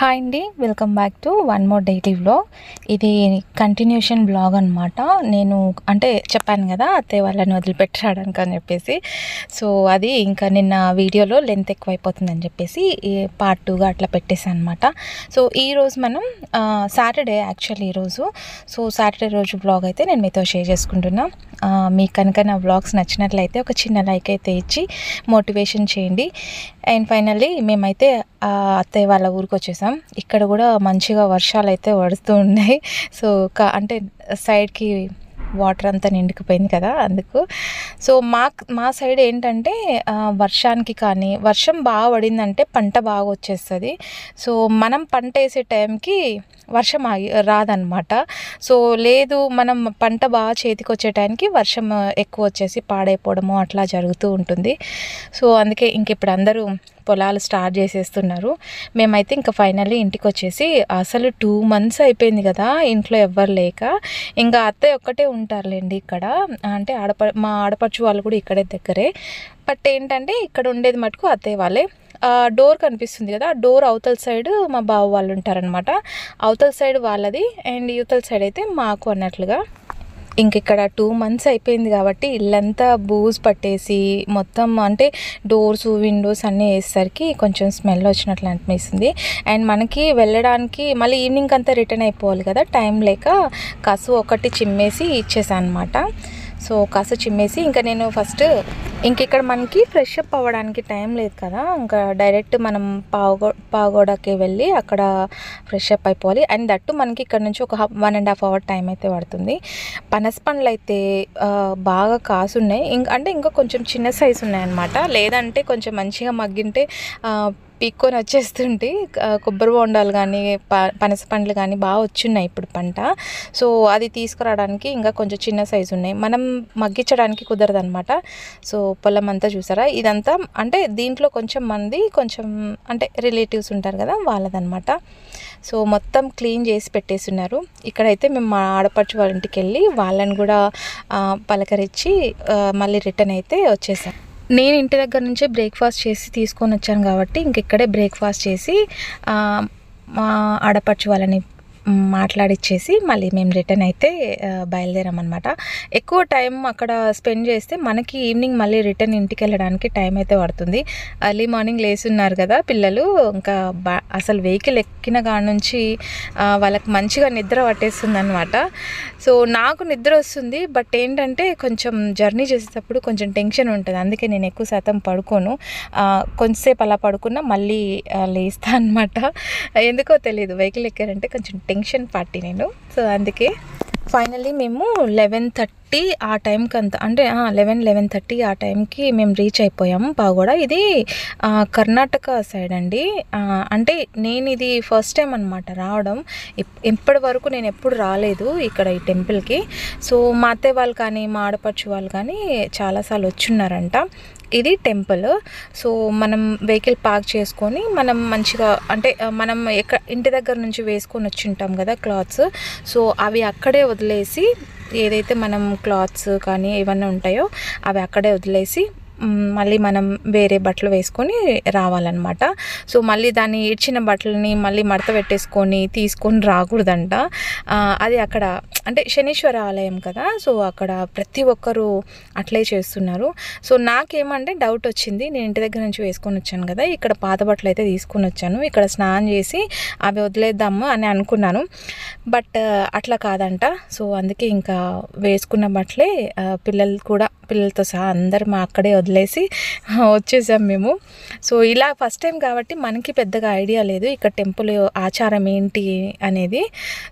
Hi అండి, welcome back to one more daily vlog. ఇది continuation vlog అనమాట. నేను అంటే చెప్పాను కదా అత్తయ్య వాళ్ళని వదిలిపెట్టడానికి అని చెప్పేసి. సో అది ఇంకా నిన్న వీడియోలో లెంత్ ఎక్కువైపోతుందని చెప్పేసి పార్ట్ 2గా అట్లా పెట్టేసాను అనమాట. సో ఈరోజు మనం సాటర్డే యాక్చువల్లీ ఈరోజు. సో సాటర్డే రోజు వ్లాగ్ అయితే నేను మీతో షేర్ చేసుకుంటున్నా. మీకు కనుక నా వ్లాగ్స్ నచ్చినట్లయితే ఒక చిన్న లైక్ అయితే ఇచ్చి మోటివేషన్ చేయండి. అండ్ ఫైనల్లీ మేమైతే అత్తయ్య వాళ్ళ ఊరికి వచ్చేసాం. ఇక్కడ కూడా మంచిగా వర్షాలు అయితే పడుతూ ఉన్నాయి. సో అంటే సైడ్కి వాటర్ అంతా నిండుకుపోయింది కదా అందుకు. సో మా సైడ్ ఏంటంటే వర్షానికి కానీ వర్షం బాగా పడిందంటే పంట బాగా వచ్చేస్తుంది. సో మనం పంట వేసే టైంకి వర్షం రాదనమాట. సో లేదు మనం పంట బాగా చేతికి వచ్చే టైంకి వర్షం ఎక్కువ వచ్చేసి పాడైపోవడము అట్లా జరుగుతూ ఉంటుంది. సో అందుకే ఇంక ఇప్పుడు అందరూ పొలాలు స్టార్ట్ చేసేస్తున్నారు. మేమైతే ఇంకా ఫైనల్లీ ఇంటికి వచ్చేసి అసలు 2 months అయిపోయింది కదా ఇంట్లో ఎవ్వరు లేక. ఇంకా అత్తయ్య ఒక్కటే ఉంటారులేండి ఇక్కడ. అంటే మా ఆడపడుచు వాళ్ళు కూడా ఇక్కడే దగ్గరే. బట్ ఏంటంటే ఇక్కడ ఉండేది మటుకు అత్తయ్య వాళ్ళే. డోర్ కనిపిస్తుంది కదా, డోర్ అవతల సైడ్ మా బావ వాళ్ళు ఉంటారనమాట. అవతల సైడ్ వాళ్ళది అండ్ యువతల సైడ్ అయితే మాకు అన్నట్లుగా. ఇంక ఇక్కడ 2 months అయిపోయింది కాబట్టి ఇల్లంతా బూజు పట్టేసి మొత్తం అంటే డోర్స్ విండోస్ అన్నీ వేసేసరికి కొంచెం స్మెల్ వచ్చినట్లు అనిపిస్తుంది. అండ్ మనకి వెళ్ళడానికి మళ్ళీ ఈవినింగ్ అంతా రిటర్న్ అయిపోవాలి కదా, టైం లేక కసు ఒకటి చిమ్మేసి ఇచ్చేసాను అనమాట. సో కసు చిమ్మేసి ఇంకా నేను ఫస్ట్ ఇక్కడ మనకి ఫ్రెష్ అప్ అవ్వడానికి టైం లేదు కదా, ఇంకా డైరెక్ట్ మనం పావుగోడకి వెళ్ళి అక్కడ ఫ్రెష్ అప్ అయిపోవాలి. అండ్ దట్టు మనకి ఇక్కడ నుంచి ఒక 1.5 hour టైం అయితే పడుతుంది. పనస పండ్లు అయితే బాగా కాసున్నాయి. ఇంకా కొంచెం చిన్న సైజు ఉన్నాయన్నమాట. లేదంటే కొంచెం మంచిగా మగ్గింటే పీక్కొని వచ్చేస్తుంటే కొబ్బరి బొండాలు కానీ పనస పండ్లు కానీ బాగా వచ్చున్నాయి ఇప్పుడు పంట. సో అది తీసుకురావడానికి ఇంకా కొంచెం చిన్న సైజు ఉన్నాయి, మనం మగ్గించడానికి కుదరదు అనమాట. సో పొలం అంతా చూసారా ఇదంతా అంటే దీంట్లో కొంచెం అంటే రిలేటివ్స్ ఉంటారు కదా వాళ్ళదనమాట. సో మొత్తం క్లీన్ చేసి పెట్టేస్తున్నారు. ఇక్కడైతే మేము మా ఆడపడుచు వాళ్ళ ఇంటికి వెళ్ళి వాళ్ళని కూడా పలకరించి మళ్ళీ రిటర్న్ అయితే వచ్చేసాం. నేను ఇంటి దగ్గర నుంచే బ్రేక్ఫాస్ట్ చేసి తీసుకొని వచ్చాను కాబట్టి ఇక్కడే బ్రేక్ఫాస్ట్ చేసి మా ఆడపడుచు వాళ్ళని మాట్లాడిచ్చేసి మళ్ళీ మేము రిటర్న్ అయితే బయలుదేరామన్నమాట. ఎక్కువ టైం అక్కడ స్పెండ్ చేస్తే మనకి ఈవినింగ్ మళ్ళీ రిటర్న్ ఇంటికి వెళ్ళడానికి టైం అయితే పడుతుంది. ఎర్లీ మార్నింగ్ లేస్తున్నారు కదా పిల్లలు, ఇంకా అసలు వెహికల్ ఎక్కిన కాడ నుంచి వాళ్ళకి మంచిగా నిద్ర పట్టేస్తుంది అనమాట. సో నాకు నిద్ర వస్తుంది, బట్ ఏంటంటే కొంచెం జర్నీ చేసేటప్పుడు కొంచెం టెన్షన్ ఉంటుంది. అందుకే నేను ఎక్కువ శాతం పడుకోను. కొంచెంసేపు అలా పడుకున్నా మళ్ళీ లేస్తా అనమాట. ఎందుకో తెలియదు, వెహికల్ ఎక్కారంటే కొంచెం టెన్షన్ పార్టీ నేను. సో అందుకే ఫైనల్లీ మేము 11:30 ఆ టైంకి అంతా అంటే 11:30 ఆ టైంకి మేము రీచ్ అయిపోయాము పావుగోడ. ఇది కర్ణాటక సైడ్ అండి. అంటే నేను ఇది ఫస్ట్ టైం అనమాట రావడం. ఇప్పటి వరకు నేను ఎప్పుడు రాలేదు ఇక్కడ ఈ టెంపుల్కి. సో మా అత్తయ్య వాళ్ళు కానీ మా ఆడపడుచు వాళ్ళు కానీ చాలాసార్లు వచ్చున్నారంట. ఇది టెంపుల్. సో మనం వెహికల్ పార్క్ చేసుకొని మనం మంచిగా అంటే మనం ఇంటి దగ్గర నుంచి వేసుకొని వచ్చి ఉంటాం కదా క్లాత్స్, సో అవి అక్కడే వదిలేసి ఏదైతే మనం క్లాత్స్ కానీ ఏమన్నా ఉంటాయో అవి అక్కడే వదిలేసి మళ్ళీ మనం వేరే బట్టలు వేసుకొని రావాలన్నమాట. సో మళ్ళీ దాన్ని ఇచ్చిన బట్టలని మళ్ళీ మడత పెట్టేసుకొని తీసుకొని రాకూడదంట. అది అక్కడ అంటే శనీశ్వర ఆలయం కదా, సో అక్కడ ప్రతి ఒక్కరూ అట్లే చేస్తున్నారు. సో నాకేమంటే డౌట్ వచ్చింది, నేను ఇంటి దగ్గర నుంచి వేసుకొని వచ్చాను కదా, ఇక్కడ పాత బట్టలు అయితే తీసుకొని వచ్చాను, ఇక్కడ స్నానం చేసి అవి వదిలేద్దాము అని అనుకున్నాను. బట్ అట్లా కాదంట. సో అందుకే ఇంకా వేసుకున్న బట్టలే పిల్లలతో సహా అందరు మా అక్కడే వదిలేసి వచ్చేసాం మేము. సో ఇలా ఫస్ట్ టైం కాబట్టి మనకి పెద్దగా ఐడియా లేదు ఇక్కడ టెంపుల్ ఆచారం ఏంటి అనేది.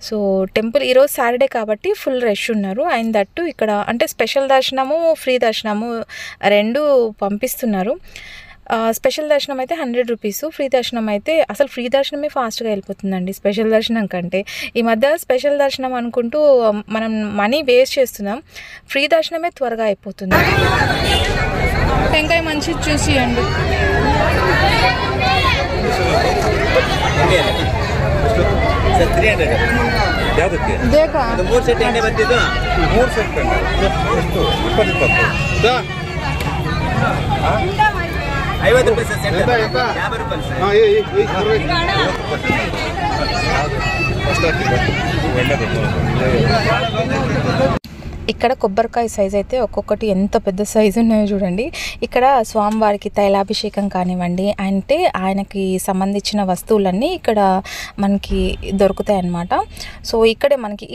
సో టెంపుల్ ఈరోజు సాటర్డే కాబట్టి ఫుల్ రష్ ఉన్నారు. అండ్ దట్టు ఇక్కడ అంటే స్పెషల్ దర్శనము ఫ్రీ దర్శనము 2 పంపిస్తున్నారు. స్పెషల్ దర్శనం అయితే 100 rupees, ఫ్రీ దర్శనం అయితే అసలు ఫ్రీ దర్శనమే ఫాస్ట్గా వెళ్ళిపోతుందండి స్పెషల్ దర్శనం కంటే. ఈ మధ్య స్పెషల్ దర్శనం అనుకుంటూ మనం మనీ వేస్ట్ చేస్తున్నాం, ఫ్రీ దర్శనమే త్వరగా అయిపోతుంది. టెంకాయ మంచి చూసి అండి. ₹50 ಸರ್, 50 ರೂಪಾಯಿ ಸರ್. ఇక్కడ కొబ్బరికాయ సైజ్ అయితే ఒక్కొక్కటి ఎంత పెద్ద సైజు ఉన్నాయో చూడండి. ఇక్కడ స్వామివారికి తైలాభిషేకం కానివ్వండి, అంటే ఆయనకి సంబంధించిన వస్తువులన్నీ ఇక్కడ మనకి దొరుకుతాయి అన్నమాట. సో ఇక్కడే మనకి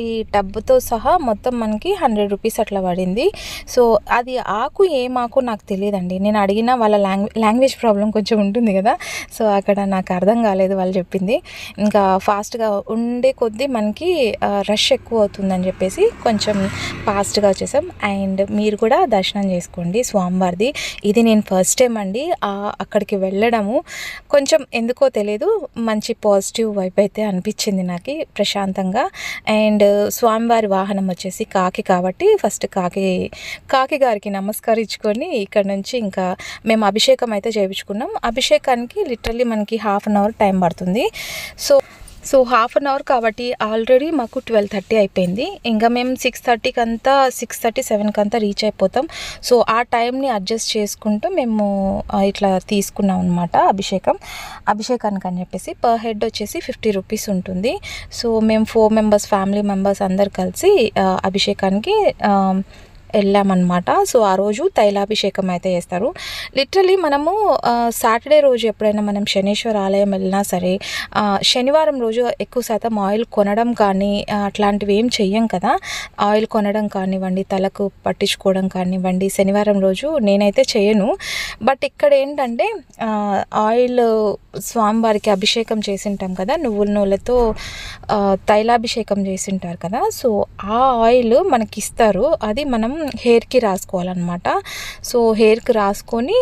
ఈ టబ్తో సహా మొత్తం మనకి 100 రూపీస్ అట్లా పడింది. సో అది ఆకు ఏం ఆకు నాకు తెలియదండి. నేను అడిగిన వాళ్ళ లాంగ్వేజ్ ప్రాబ్లం కొంచెం ఉంటుంది కదా, సో అక్కడ నాకు అర్థం కాలేదు వాళ్ళు చెప్పింది. ఇంకా ఫాస్ట్గా ఉండే కొద్దీ మనకి రష్ ఎక్కువ అవుతుందని చెప్పేసి కొంచెం ఫాస్ట్గా వచ్చేసాం. అండ్ మీరు కూడా దర్శనం చేసుకోండి స్వామివారిది. ఇది నేను ఫస్ట్ టైం అండి అక్కడికి వెళ్ళడము. కొంచెం ఎందుకో తెలియదు, మంచి పాజిటివ్ వైబ్ అయితే అనిపించింది నాకు, ప్రశాంతంగా. అండ్ స్వామివారి వాహనం వచ్చేసి కాకి కాబట్టి ఫస్ట్ కాకి గారికి నమస్కరించుకొని ఇక్కడ నుంచి ఇంకా మేము అభిషేకం అయితే చేయించుకున్నాం. అభిషేకానికి లిటరల్లీ మనకి 1/2 అవర్ టైం పడుతుంది. సో 1/2 అవర్ కాబట్టి ఆల్రెడీ మాకు 12:30 అయిపోయింది. ఇంకా మేము 6:30 కంతా రీచ్ అయిపోతాం. సో ఆ టైంని అడ్జస్ట్ చేసుకుంటూ మేము ఇట్లా తీసుకున్నాం అనమాట అభిషేకానికి అని చెప్పేసి. పర్ హెడ్ వచ్చేసి 50 రూపీస్ ఉంటుంది. సో మేము 4 మెంబర్స్ ఫ్యామిలీ మెంబర్స్ అందరు కలిసి అభిషేకానికి వెళ్ళామన్నమాట. సో ఆ రోజు తైలాభిషేకం అయితే చేస్తారు. లిటరలీ మనము సాటర్డే రోజు ఎప్పుడైనా మనం శనీశ్వర ఆలయం వెళ్ళినా సరే, శనివారం రోజు ఎక్కువ శాతం ఆయిల్ కొనడం కానీ అట్లాంటివి ఏం చెయ్యం కదా. ఆయిల్ కొనడం కానివ్వండి, తలకు పట్టించుకోవడం కానివ్వండి శనివారం రోజు నేనైతే చేయను. బట్ ఇక్కడ ఏంటంటే ఆయిల్ స్వామివారికి అభిషేకం చేసింటాం కదా, నువ్వుల నూనెతో తైలాభిషేకం చేసింటారు కదా. సో ఆ ఆయిల్ మనకి ఇస్తారు, అది మనం హెయిర్కి రాసుకోవాలన్నమాట. సో హెయిర్కి రాసుకొని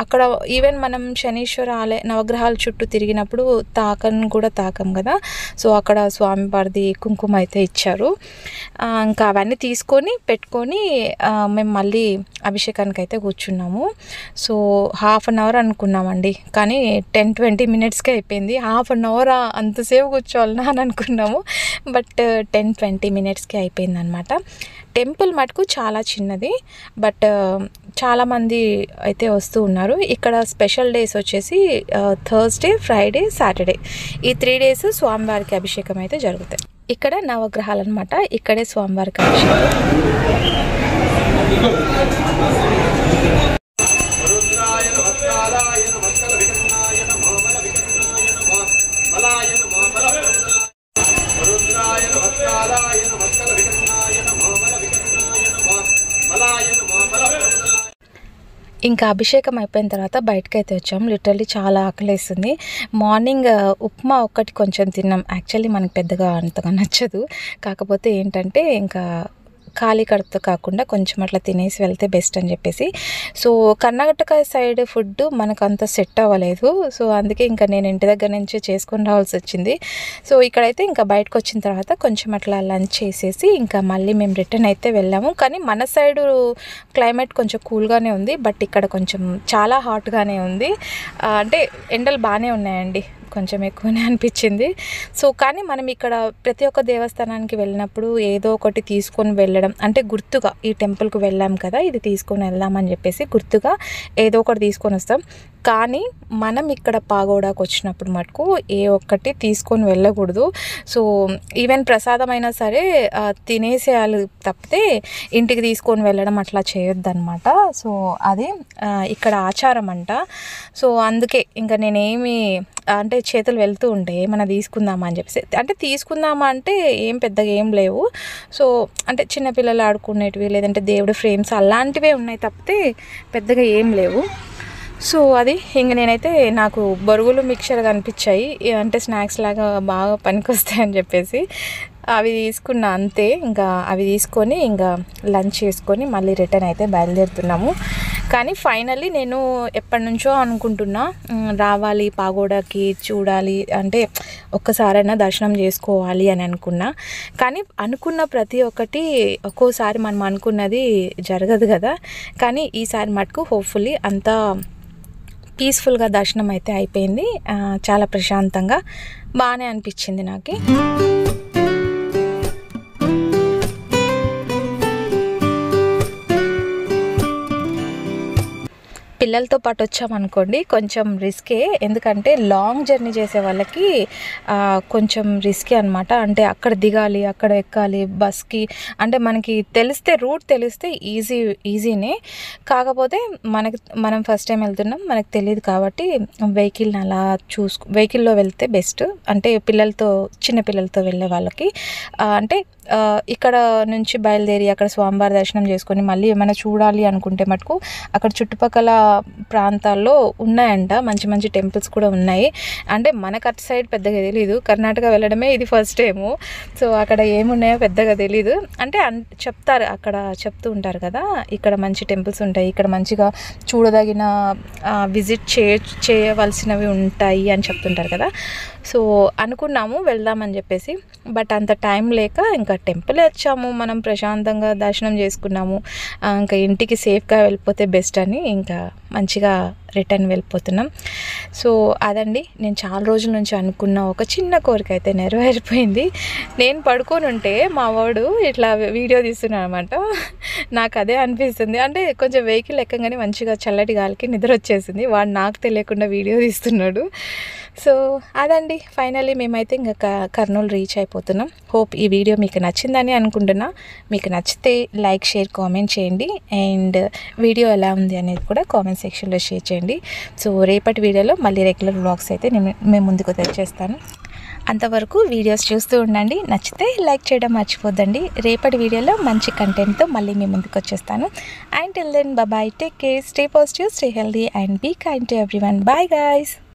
అక్కడ ఈవెన్ మనం శనీశ్వర నవగ్రహాల చుట్టూ తిరిగినప్పుడు తాకం కదా. సో అక్కడ స్వామివారిది కుంకుమ అయితే ఇచ్చారు. ఇంకా అవన్నీ తీసుకొని పెట్టుకొని మేము మళ్ళీ అభిషేకానికి అయితే కూర్చున్నాము. సో 1/2 అవర్ అనుకున్నామండి, కానీ 10-20 మినిట్స్కే అయిపోయింది. 1/2 అవర్ అంతసేపు కూర్చోవాలన్నా అని అనుకున్నాము, బట్ 10-20 మినిట్స్కే అయిపోయింది అనమాట. టెంపుల్ మటుకు చాలా చిన్నది, బట్ చాలామంది అయితే వస్తూ ఉన్నారు. ఇక్కడ స్పెషల్ డేస్ వచ్చేసి థర్స్డే, ఫ్రైడే, సాటర్డే, ఈ 3 డేస్ స్వామివారికి అభిషేకం అయితే జరుగుతాయి. ఇక్కడ నవగ్రహాలు అనమాట, ఇక్కడే స్వామివారికి అభిషేకం. ఇంకా అభిషేకం అయిపోయిన తర్వాత బయటకు అయితే వచ్చాము. లిటరల్లీ చాలా ఆకలేస్తుంది. మార్నింగ్ ఉప్మా ఒక్కటి కొంచెం తిన్నాం. యాక్చువల్లీ మనకు పెద్దగా అంతగా నచ్చదు, కాకపోతే ఏంటంటే ఇంకా ఖాళీ కడుపుతో కాకుండా కొంచెం అట్లా తినేసి వెళ్తే బెస్ట్ అని చెప్పేసి. సో కర్ణాటక సైడ్ ఫుడ్ మనకు అంత సెట్ అవ్వలేదు. సో అందుకే ఇంకా నేను ఇంటి దగ్గర నుంచి చేసుకొని రావాల్సి వచ్చింది. సో ఇక్కడైతే ఇంకా బయటకు వచ్చిన తర్వాత కొంచెం అట్లా లంచ్ చేసేసి ఇంకా మళ్ళీ మేము రిటర్న్ అయితే వెళ్ళాము. కానీ మన సైడు క్లైమేట్ కొంచెం కూల్గానే ఉంది, బట్ ఇక్కడ కొంచెం చాలా హాట్గానే ఉంది. అంటే ఎండలు బాగానే ఉన్నాయండి, కొంచెం ఎక్కువనే అనిపించింది. సో కానీ మనం ఇక్కడ ప్రతి ఒక్క దేవస్థానానికి వెళ్ళినప్పుడు ఏదో ఒకటి తీసుకొని వెళ్ళడం, అంటే గుర్తుగా ఈ టెంపుల్కి వెళ్ళాం కదా, ఇది తీసుకొని వెళ్దామని చెప్పేసి గుర్తుగా ఏదో ఒకటి తీసుకొని వస్తాం. కానీ మనం ఇక్కడ పాగోడాకు వచ్చినప్పుడు మటుకు ఏ ఒక్కటి తీసుకొని వెళ్ళకూడదు. సో ఈవెన్ ప్రసాదం అయినా సరే తినేసేయాలి తప్పితే ఇంటికి తీసుకొని వెళ్ళడం అట్లా చేయొద్దన్నమాట. సో అది ఇక్కడ ఆచారం అంట. సో అందుకే ఇంకా నేనేమి అంటే చేతులు వెళ్తూ ఉంటే ఏమైనా తీసుకుందామా అని చెప్పేసి, అంటే తీసుకుందామా అంటే ఏం పెద్దగా ఏం లేవు. సో అంటే చిన్నపిల్లలు ఆడుకునేటివి లేదంటే దేవుడి ఫ్రేమ్స్ అలాంటివే ఉన్నాయి తప్పితే పెద్దగా ఏం లేవు. సో అది ఇంక నేనైతే నాకు బొరుగులు మిక్చర్ కనిపించాయి, అంటే స్నాక్స్ లాగా బాగా పనికొస్తాయని చెప్పేసి అవి తీసుకున్నా అంతే. ఇంకా అవి తీసుకొని ఇంకా లంచ్ చేసుకొని మళ్ళీ రిటర్న్ అయితే బయలుదేరుతున్నాము. కానీ ఫైనల్లీ నేను ఎప్పటి నుంచో అనుకుంటున్నా రావాలి పాగోడాకి, చూడాలి, అంటే ఒక్కసారైనా దర్శనం చేసుకోవాలి అని అనుకున్నా. కానీ అనుకున్న ప్రతి ఒక్కటి ఒక్కోసారి మనం అనుకున్నది జరగదు కదా. కానీ ఈసారి మటుకు హోప్ఫుల్లీ అంతా పీస్ఫుల్గా దర్శనం అయితే అయిపోయింది. చాలా ప్రశాంతంగా బాగానే అనిపించింది నాకు. పిల్లలతో పాటు వచ్చామనుకోండి కొంచెం రిస్కే, ఎందుకంటే లాంగ్ జర్నీ చేసే వాళ్ళకి కొంచెం రిస్కే అనమాట. అంటే అక్కడ దిగాలి, అక్కడ ఎక్కాలి బస్కి. అంటే మనకి రూట్ తెలిస్తే ఈజీనే, కాకపోతే మనం ఫస్ట్ టైం వెళ్తున్నాం, మనకు తెలియదు కాబట్టి వెహికల్ని అలా వెహికల్లో వెళ్తే బెస్ట్. అంటే చిన్న పిల్లలతో వెళ్ళే వాళ్ళకి అంటే ఇక్కడ నుంచి బయలుదేరి అక్కడ స్వామివారి దర్శనం చేసుకొని మళ్ళీ ఏమైనా చూడాలి అనుకుంటే మటుకు అక్కడ చుట్టుపక్కల ప్రాంతాల్లో ఉన్నాయంట, మంచి మంచి టెంపుల్స్ కూడా ఉన్నాయి. అంటే మనకు అటు సైడ్ పెద్దగా తెలీదు, కర్ణాటక వెళ్ళడమే ఇది ఫస్ట్ టైము. సో అక్కడ ఏమున్నాయో పెద్దగా తెలీదు. అంటే చెప్తారు, అక్కడ చెప్తూ ఉంటారు కదా, ఇక్కడ మంచి టెంపుల్స్ ఉంటాయి, ఇక్కడ మంచిగా చూడదగిన విజిట్ చేయవలసినవి ఉంటాయి అని చెప్తుంటారు కదా. సో అనుకున్నాము వెళ్దామని చెప్పేసి, బట్ అంత టైం లేక ఇంకా టెంపుల్ వచ్చాము, మనం ప్రశాంతంగా దర్శనం చేసుకున్నాము. ఇంకా ఇంటికి సేఫ్గా వెళ్ళిపోతే బెస్ట్ అని ఇంకా మంచిగా రిటర్న్ వెళ్ళిపోతున్నాం. సో అదండి, నేను చాలా రోజుల నుంచి అనుకున్న ఒక చిన్న కోరిక అయితే నెరవేరిపోయింది. నేను పడుకొని ఉంటే మా వాడు ఇట్లా వీడియో తీస్తున్నాడు అనమాట. నాకు అదే అనిపిస్తుంది, అంటే కొంచెం వెహికల్ ఎక్కగానే మంచిగా చల్లటి గాలికి నిద్ర వచ్చేసింది, వాడు నాకు తెలియకుండా వీడియో తీస్తున్నాడు. సో అదండి, ఫైనల్లీ మేమైతే ఇంకా కర్నూలు రీచ్ అయిపోతున్నాం. హోప్ ఈ వీడియో మీకు నచ్చిందని అనుకుంటున్నా. మీకు నచ్చితే లైక్, షేర్, కామెంట్ చేయండి. అండ్ వీడియో ఎలా ఉంది అనేది కూడా కామెంట్ సెక్షన్లో షేర్ చేయండి. సో రేపటి వీడియోలో మళ్ళీ రెగ్యులర్ వ్లాగ్స్ అయితే మేము ముందుకు తెచ్చేస్తాను. అంతవరకు వీడియోస్ చూస్తూ ఉండండి. నచ్చితే లైక్ చేయడం మర్చిపోద్దండి. రేపటి వీడియోలో మంచి కంటెంట్తో మళ్ళీ మీ ముందుకు వచ్చేస్తాను. And till then bye, take care, stay positive, stay healthy and be kind to everyone. Bye guys.